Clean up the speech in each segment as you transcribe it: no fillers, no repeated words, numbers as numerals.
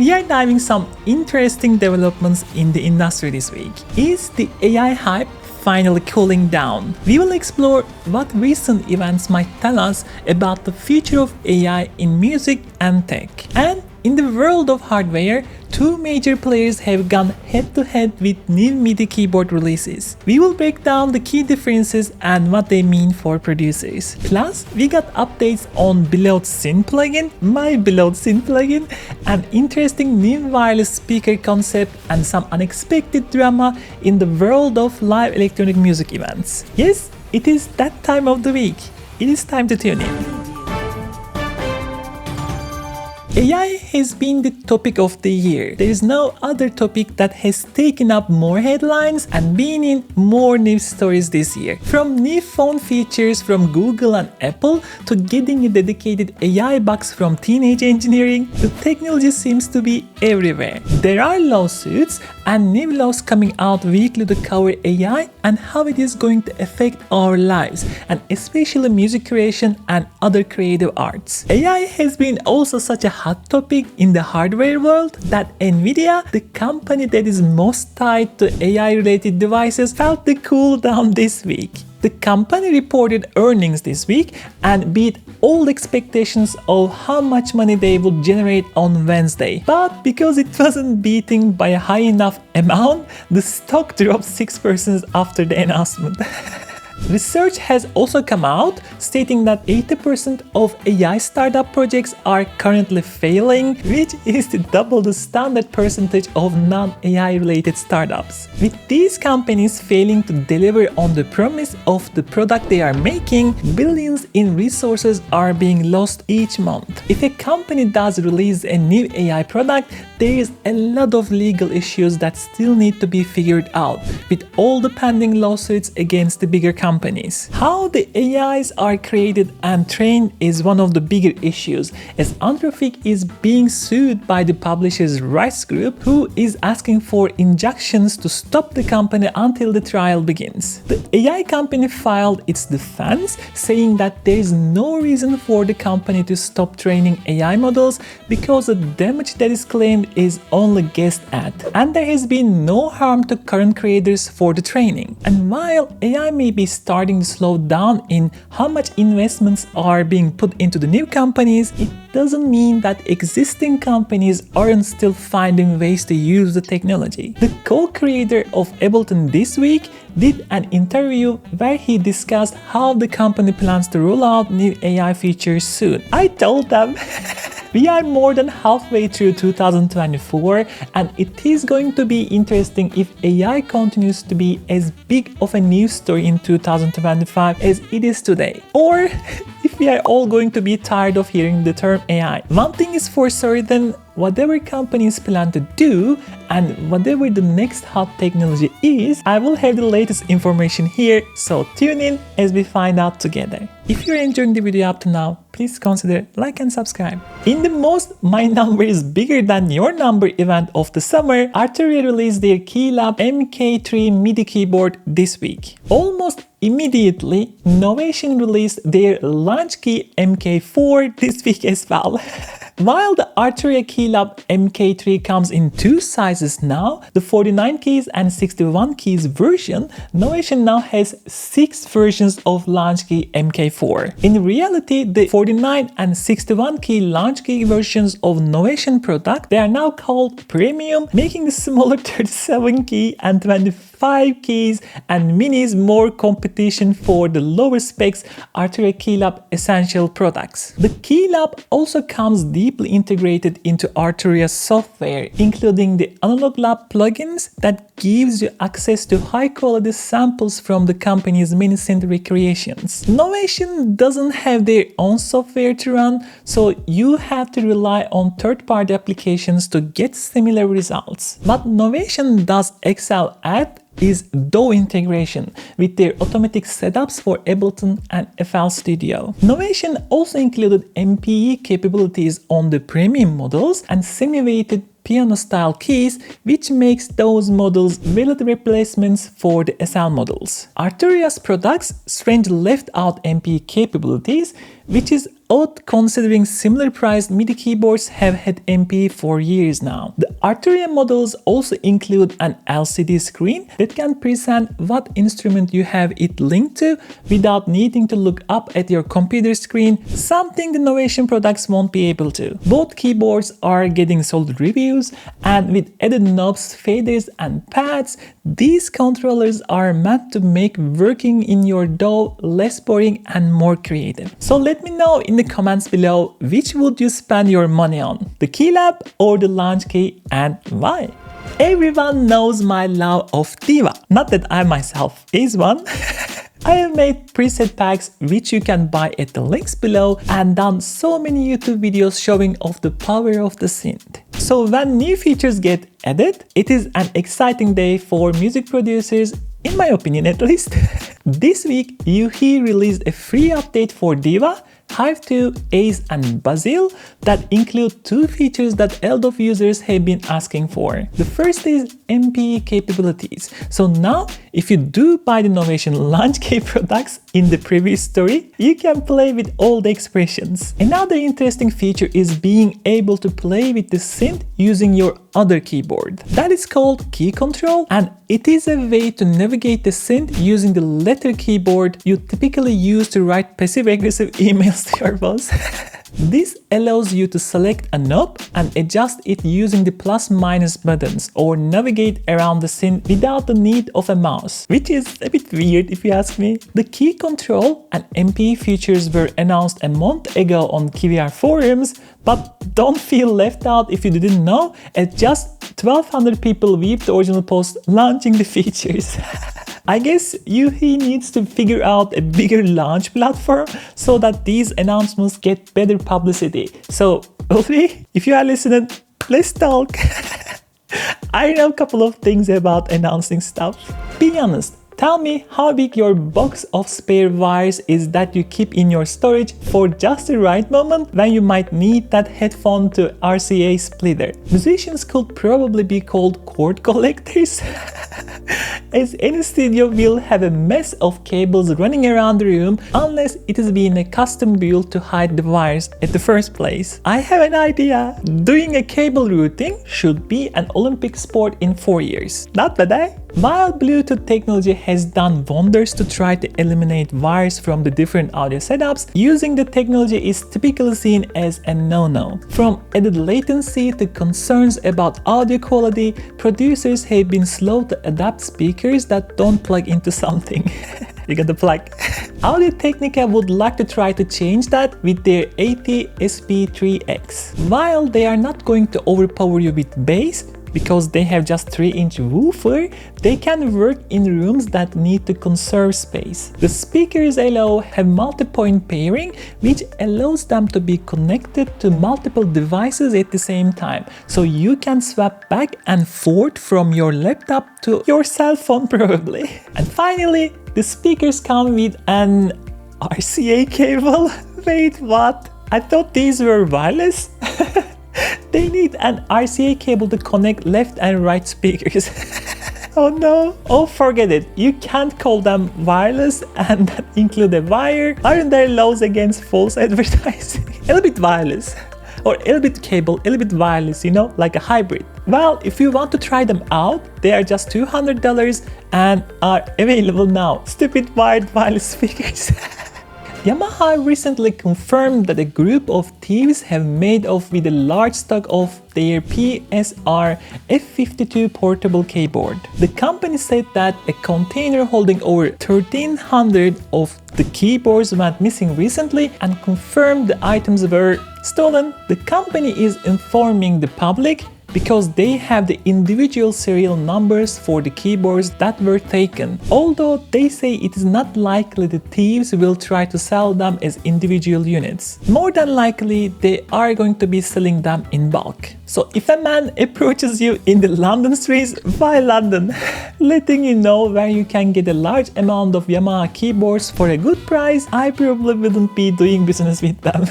we are diving some interesting developments in the industry this week. Is the AI hype finally cooling down? We will explore what recent events might tell us about the future of AI in music and tech. And in the world of hardware, two major players have gone head-to-head with new Midi keyboard releases. We will break down the key differences and what they mean for producers. Plus, we got updates on beloved Synth plugin, my beloved Synth plugin, an interesting new wireless speaker concept, and some unexpected drama in the world of live electronic music events. Yes, it is that time of the week. It is time to tune in. AI has been the topic of the year. There is no other topic that has taken up more headlines and been in more news stories this year. From new phone features from Google and Apple to getting a dedicated AI box from teenage engineering, the technology seems to be everywhere. There are lawsuits and new laws coming out weekly to cover AI and how it is going to affect our lives, and especially music creation and other creative arts. AI has been also such a hot topic in the hardware world that Nvidia, the company that is most tied to AI-related devices, felt the cool down this week. The company reported earnings this week and beat all expectations of how much money they would generate on Wednesday. But because it wasn't beating by a high enough amount, the stock dropped 6% after the announcement. Research has also come out stating that 80% of AI startup projects are currently failing, which is double the standard percentage of non-AI related startups. With these companies failing to deliver on the promise of the product they are making, billions in resources are being lost each month. If a company does release a new AI product, there is a lot of legal issues that still need to be figured out, with all the pending lawsuits against the bigger companies. How the AIs are created and trained is one of the bigger issues, as Anthropic is being sued by the publisher's rights group, who is asking for injunctions to stop the company until the trial begins. The AI company filed its defense, saying that there is no reason for the company to stop training AI models because the damage that is claimed is only guessed at, and there has been no harm to current creators for the training. And while AI may be starting to slow down in how much investments are being put into the new companies, it doesn't mean that existing companies aren't still finding ways to use the technology. The co-creator of Ableton this week did an interview where he discussed how the company plans to roll out new AI features soon. I told them we are more than halfway through 2024, and it is going to be interesting if AI continues to be as big of a news story in 2025 as it is today, or if we are all going to be tired of hearing the term AI. One thing is for certain, whatever companies plan to do and whatever the next hot technology is, I will have the latest information here, so tune in as we find out together. If you're enjoying the video up to now, please consider like and subscribe. In the most My Number is Bigger Than Your Number event of the summer, Arturia released their Keylab MK3 Midi keyboard this week. Almost immediately, Novation released their launch key MK4 this week as well. While the Arturia Keylab MK3 comes in two sizes now, the 49 keys and 61 keys version, Novation now has 6 versions of launch key MK4. In reality, the 49 and 61 key launch key versions of Novation product, they are now called Premium, making the smaller 37 key and 25 keys and minis more competition for the lower specs Arturia Keylab Essential products. The Keylab also comes deeply integrated into Arturia software, including the Analog Lab plugins that gives you access to high quality samples from the company's mini synth recreations. Novation doesn't have their own software to run, so you have to rely on third-party applications to get similar results. What Novation does excel at is DAW integration with their automatic setups for Ableton and FL Studio. Novation also included MPE capabilities on the premium models and semi-weighted piano-style keys, which makes those models valid replacements for the SL models. Arturia's products strangely left out MP capabilities, which is odd considering similar priced MIDI keyboards have had MP for years now. The Arturia models also include an LCD screen that can present what instrument you have it linked to without needing to look up at your computer screen, something the Novation products won't be able to. Both keyboards are getting solid reviews, and with added knobs, faders and pads, these controllers are meant to make working in your DAW less boring and more creative. So let me know in the comments below, which would you spend your money on? The Keylab or the Launch Key, and why? Everyone knows my love of Diva. Not that I myself is one. I have made preset packs which you can buy at the links below and done so many YouTube videos showing off the power of the synth. So when new features get added, it is an exciting day for music producers, in my opinion at least. This week, Yuhi released a free update for Diva, Hive 2, Ace and Basil that include two features that LDOF users have been asking for. The first is MP capabilities. So now, if you do buy the Novation Launch Key products in the previous story, you can play with all the expressions. Another interesting feature is being able to play with the synth using your other keyboard. That is called key control, and it is a way to navigate the synth using the letter keyboard you typically use to write passive-aggressive emails to your boss. This allows you to select a knob and adjust it using the plus-minus buttons or navigate around the synth without the need of a mouse, which is a bit weird if you ask me. The key control and MP features were announced a month ago on KVR forums, but don't feel left out if you didn't know, as just 1200 people viewed the original post launching the features. I guess Yuhi needs to figure out a bigger launch platform so that these announcements get better publicity. So, Ulfi, if you are listening, let's talk. I know a couple of things about announcing stuff. Be honest. Tell me how big your box of spare wires is that you keep in your storage for just the right moment when you might need that headphone to RCA splitter. Musicians could probably be called cord collectors, as any studio will have a mess of cables running around the room unless it is being a custom build to hide the wires at the first place. I have an idea. Doing a cable routing should be an Olympic sport in 4 years. Not bad, eh? While Bluetooth technology has done wonders to try to eliminate wires from the different audio setups, using the technology is typically seen as a no-no. From added latency to concerns about audio quality, producers have been slow to adapt speakers that don't plug into something. You got the plug. Audio-Technica would like to try to change that with their AT-SP3X. While they are not going to overpower you with bass, because they have just 3-inch woofer, they can work in rooms that need to conserve space. The speakers allow have multi-point pairing, which allows them to be connected to multiple devices at the same time. So you can swap back and forth from your laptop to your cell phone probably. And finally, the speakers come with an RCA cable. Wait, what? I thought these were wireless? They need an RCA cable to connect left and right speakers. Oh no. Oh, forget it. You can't call them wireless and that include a wire. Aren't there laws against false advertising? A little bit wireless. Or a little bit cable, a little bit wireless, you know, like a hybrid. Well, if you want to try them out, they are just $200 and are available now. Stupid wired wireless speakers. Yamaha recently confirmed that a group of thieves have made off with a large stock of their PSR F52 portable keyboard. The company said that a container holding over 1,300 of the keyboards went missing recently and confirmed the items were stolen. The company is informing the public because they have the individual serial numbers for the keyboards that were taken, although they say it is not likely the thieves will try to sell them as individual units. More than likely, they are going to be selling them in bulk. So if a man approaches you in the London streets, why London? Letting you know where you can get a large amount of Yamaha keyboards for a good price, I probably wouldn't be doing business with them.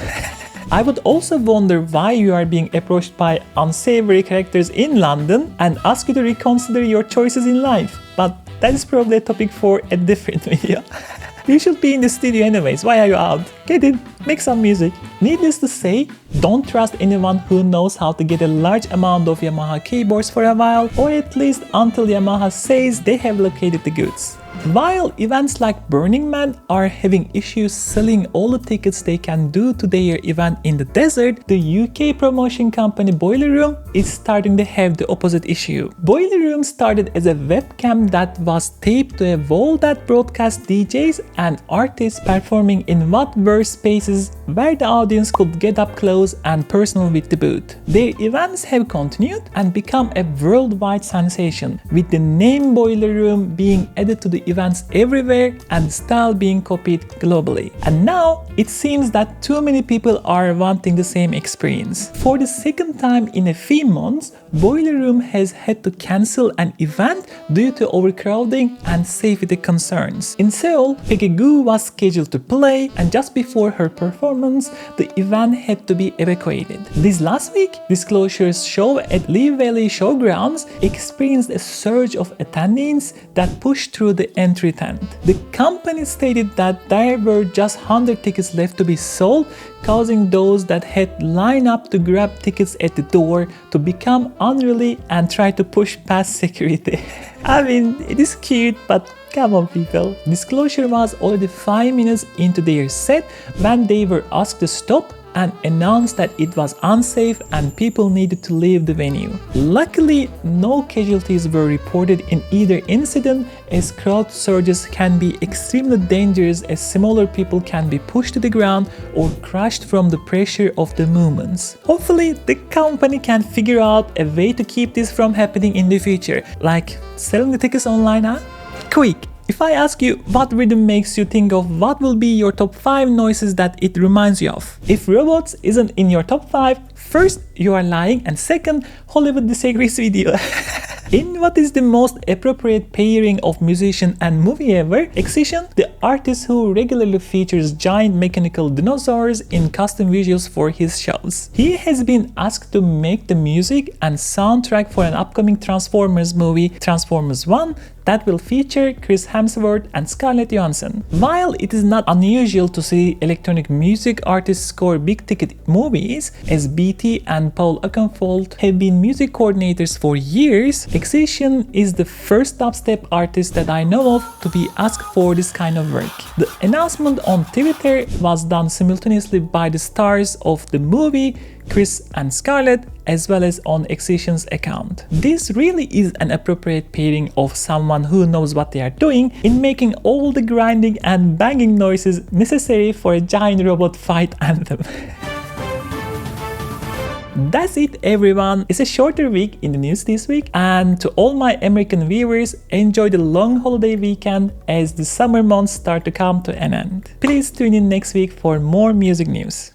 I would also wonder why you are being approached by unsavory characters in London and ask you to reconsider your choices in life. But that is probably a topic for a different video. You should be in the studio anyways, why are you out? Get in, make some music. Needless to say, don't trust anyone who knows how to get a large amount of Yamaha keyboards for a while, or at least until Yamaha says they have located the goods. While events like Burning Man are having issues selling all the tickets they can do to their event in the desert, the UK promotion company Boiler Room is starting to have the opposite issue. Boiler Room started as a webcam that was taped to a wall that broadcast DJs and artists performing in what were spaces where the audience could get up close and personal with the booth. Their events have continued and become a worldwide sensation, with the name Boiler Room being added to the events everywhere and the style being copied globally. And now it seems that too many people are wanting the same experience. For the second time in a few months, Boiler Room has had to cancel an event due to overcrowding and safety concerns. In Seoul, Peggy Goo was scheduled to play, and just before her performance, the event had to be evacuated. This last week, Disclosure's show at Lee Valley Showgrounds experienced a surge of attendees that pushed through the entry tent. The company stated that there were just 100 tickets left to be sold, causing those that had lined up to grab tickets at the door to become unruly and try to push past security. I mean, it is cute, but come on people. Disclosure was already 5 minutes into their set when they were asked to stop and announced that it was unsafe and people needed to leave the venue. Luckily, no casualties were reported in either incident, as crowd surges can be extremely dangerous as smaller people can be pushed to the ground or crushed from the pressure of the movements. Hopefully, the company can figure out a way to keep this from happening in the future, like selling the tickets online, huh? Quick! If I ask you what rhythm makes you think of, what will be your top 5 noises that it reminds you of? If robots isn't in your top 5, first, you are lying, and second, Hollywood disagrees with you. In what is the most appropriate pairing of musician and movie ever, Excision, the artist who regularly features giant mechanical dinosaurs in custom visuals for his shows. He has been asked to make the music and soundtrack for an upcoming Transformers movie, Transformers 1, that will feature Chris Hemsworth and Scarlett Johansson. While it is not unusual to see electronic music artists score big-ticket movies, as BT and Paul Oakenfold have been music coordinators for years, Excision is the first dubstep artist that I know of to be asked for this kind of work. The announcement on Twitter was done simultaneously by the stars of the movie, Chris and Scarlett, as well as on Excision's account. This really is an appropriate pairing of someone who knows what they are doing in making all the grinding and banging noises necessary for a giant robot fight anthem. That's it everyone, it's a shorter week in the news this week, and to all my American viewers, enjoy the long holiday weekend as the summer months start to come to an end. Please tune in next week for more music news.